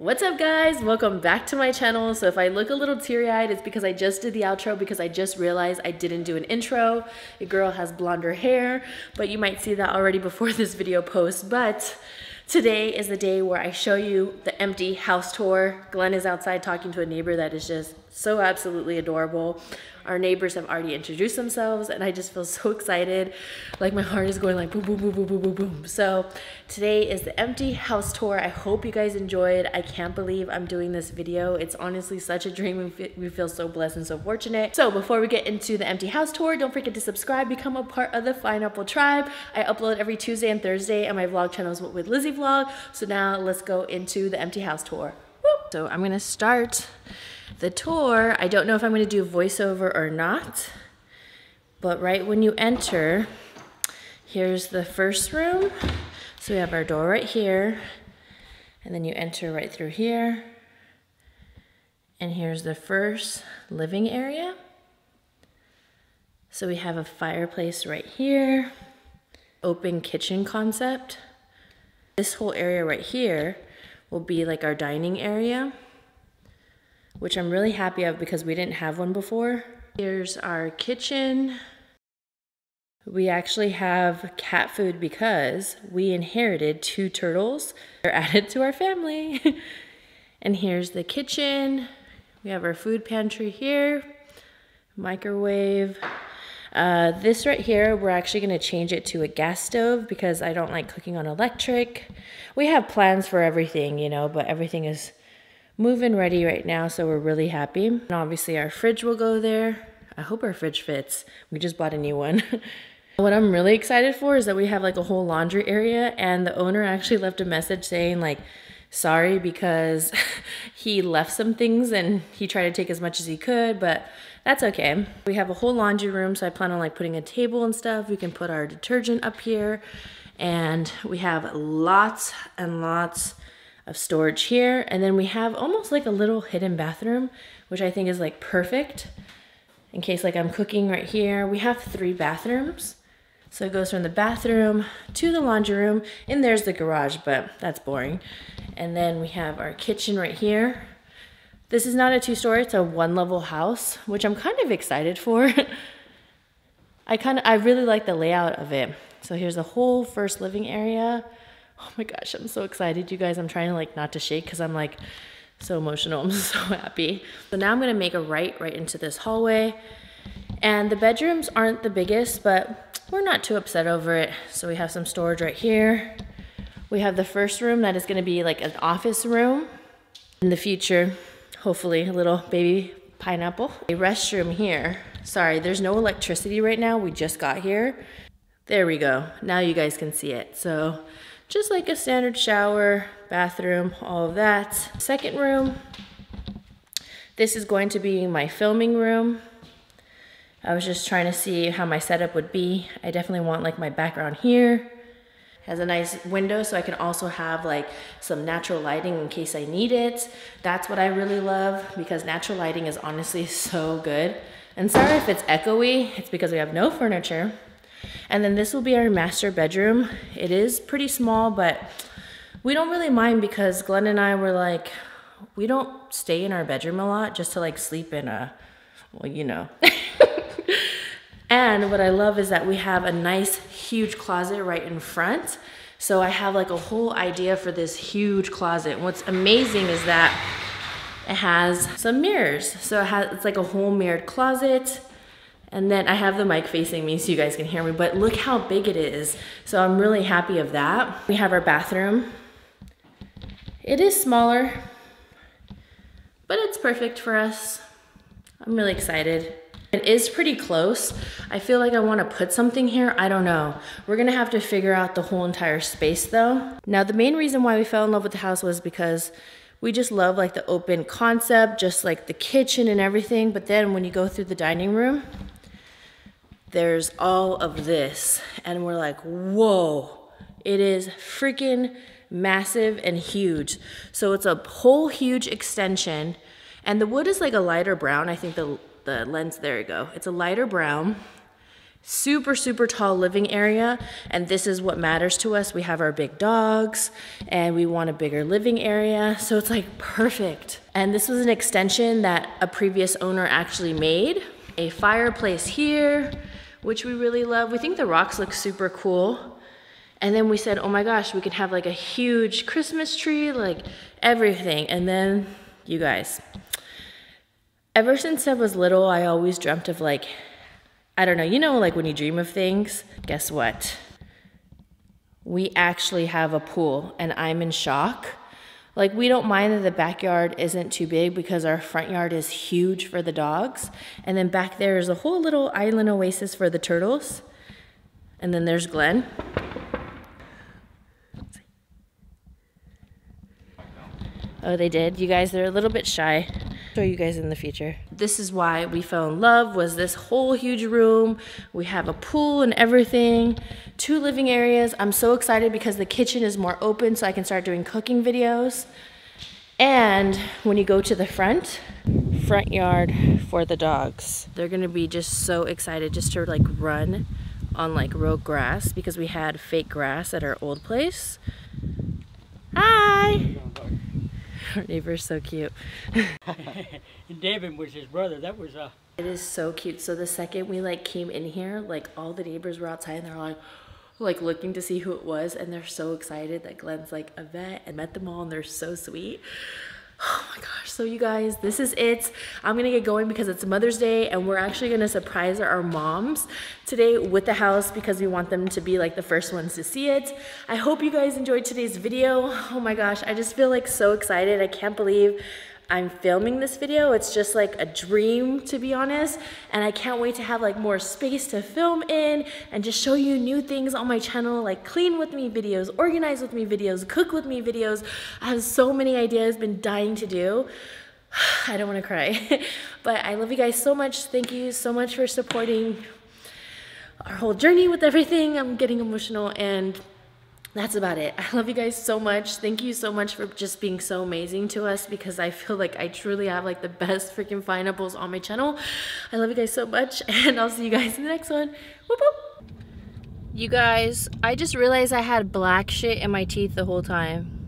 What's up guys, welcome back to my channel. So if I look a little teary-eyed, it's because I just did the outro because I just realized I didn't do an intro. Your girl has blonder hair, but you might see that already before this video posts. But today is the day where I show you the empty house tour. Glenn is outside talking to a neighbor that is just so absolutely adorable. Our neighbors have already introduced themselves and I just feel so excited. Like my heart is going like boom, boom, boom, boom, boom, boom, boom. So today is the empty house tour. I hope you guys enjoyed. I can't believe I'm doing this video. It's honestly such a dream. We feel so blessed and so fortunate. So before we get into the empty house tour, don't forget to subscribe, become a part of the Pineapple Tribe. I upload every Tuesday and Thursday and my vlog channel is What Would Lizzy Vlog. So now let's go into the empty house tour. Woo! So I'm gonna start the tour. I don't know if I'm going to do voiceover or not, but right when you enter, here's the first room. So we have our door right here, and then you enter right through here, and here's the first living area. So we have a fireplace right here, open kitchen concept. This whole area right here will be like our dining area, which I'm really happy of because we didn't have one before. Here's our kitchen. We actually have cat food because we inherited 2 turtles. They're added to our family. And here's the kitchen. We have our food pantry here, microwave. This right here, we're actually gonna change it to a gas stove because I don't like cooking on electric. We have plans for everything, you know, but everything is moving ready right now, so we're really happy. And obviously our fridge will go there. I hope our fridge fits. We just bought a new one. What I'm really excited for is that we have like a whole laundry area, and the owner actually left a message saying like, sorry because he left some things and he tried to take as much as he could, but that's okay. We have a whole laundry room, so I plan on like putting a table and stuff. We can put our detergent up here, and we have lots and lots of storage here. And then we have almost like a little hidden bathroom, which I think is like perfect in case like I'm cooking right here. We have 3 bathrooms. So it goes from the bathroom to the laundry room, and there's the garage, but that's boring. And then we have our kitchen right here. This is not a 2-story, it's a 1-level house, which I'm kind of excited for. I really like the layout of it. So here's the whole first living area. Oh my gosh, I'm so excited, you guys. I'm trying to like not to shake because I'm like so emotional. I'm so happy. So now I'm gonna make a right into this hallway. And the bedrooms aren't the biggest, but we're not too upset over it. So we have some storage right here. We have the first room that is gonna be like an office room. In the future, hopefully a little baby pineapple. A restroom here. Sorry, there's no electricity right now. We just got here. There we go. Now you guys can see it. So just like a standard shower, bathroom, all of that. Second room, this is going to be my filming room. I was just trying to see how my setup would be. I definitely want like my background here. Has a nice window so I can also have like some natural lighting in case I need it. That's what I really love because natural lighting is honestly so good. And sorry if it's echoey, it's because we have no furniture. And then this will be our master bedroom. It is pretty small, but we don't really mind because Glenn and I were like, we don't stay in our bedroom a lot just to like sleep in a, well, you know. And what I love is that we have a nice huge closet right in front. So I have like a whole idea for this huge closet. What's amazing is that it has some mirrors. So it's like a whole mirrored closet. And then I have the mic facing me so you guys can hear me, but look how big it is. So I'm really happy of that. We have our bathroom. It is smaller, but it's perfect for us. I'm really excited. It is pretty close. I feel like I want to put something here. I don't know. We're gonna have to figure out the whole entire space though. Now the main reason why we fell in love with the house was because we just love like the open concept, just like the kitchen and everything. But then when you go through the dining room, there's all of this. And we're like, whoa, it is freaking massive and huge. So it's a whole huge extension. And the wood is like a lighter brown. I think the lens, there you go. It's a lighter brown. super, super tall living area, and this is what matters to us. We have our big dogs and we want a bigger living area, so it's like perfect. And this was an extension that a previous owner actually made. A fireplace here, which we really love. We think the rocks look super cool. And then we said, oh my gosh, we could have like a huge Christmas tree, like everything. And then, you guys, ever since I was little, I always dreamt of like, I don't know, you know, like when you dream of things, guess what? We actually have a pool, and I'm in shock. Like, we don't mind that the backyard isn't too big because our front yard is huge for the dogs. And then back there is a whole little island oasis for the turtles. And then there's Glenn. Oh, they did? You guys, they're a little bit shy. I'll show you guys in the future. This is why we fell in love, was this whole huge room. We have a pool and everything. 2 living areas. I'm so excited because the kitchen is more open so I can start doing cooking videos. And when you go to the front yard for the dogs, they're gonna be just so excited just to like run on like real grass because we had fake grass at our old place. Hi! Our neighbor's so cute. And David was his brother. That was It is so cute. So the second we like came in here, like all the neighbors were outside and they're like looking to see who it was, and they're so excited that Glenn's like a vet and met them all, and they're so sweet. Oh my gosh. So you guys, this is it. I'm gonna get going because it's Mother's Day, and we're actually gonna surprise our moms today with the house because we want them to be like the first ones to see it. I hope you guys enjoyed today's video. Oh my gosh, I just feel like so excited. I can't believe I'm filming this video. It's just like a dream, to be honest, and I can't wait to have like more space to film in and just show you new things on my channel, like clean with me videos, organize with me videos, cook with me videos. I have so many ideas, been dying to do. I don't want to cry, but I love you guys so much. Thank you so much for supporting our whole journey with everything. I'm getting emotional, and that's about it. I love you guys so much. Thank you so much for just being so amazing to us, because I feel like I truly have like the best freaking findables on my channel. I love you guys so much, and I'll see you guys in the next one. Whoop whoop. You guys, I just realized I had black shit in my teeth the whole time.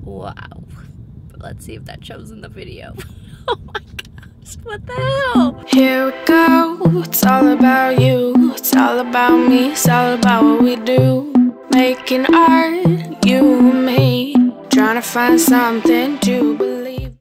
Wow. Let's see if that shows in the video. Oh my gosh, what the hell? Here we go, it's all about you, it's all about me, it's all about what we do. Making art, you and me, trying to find something to believe.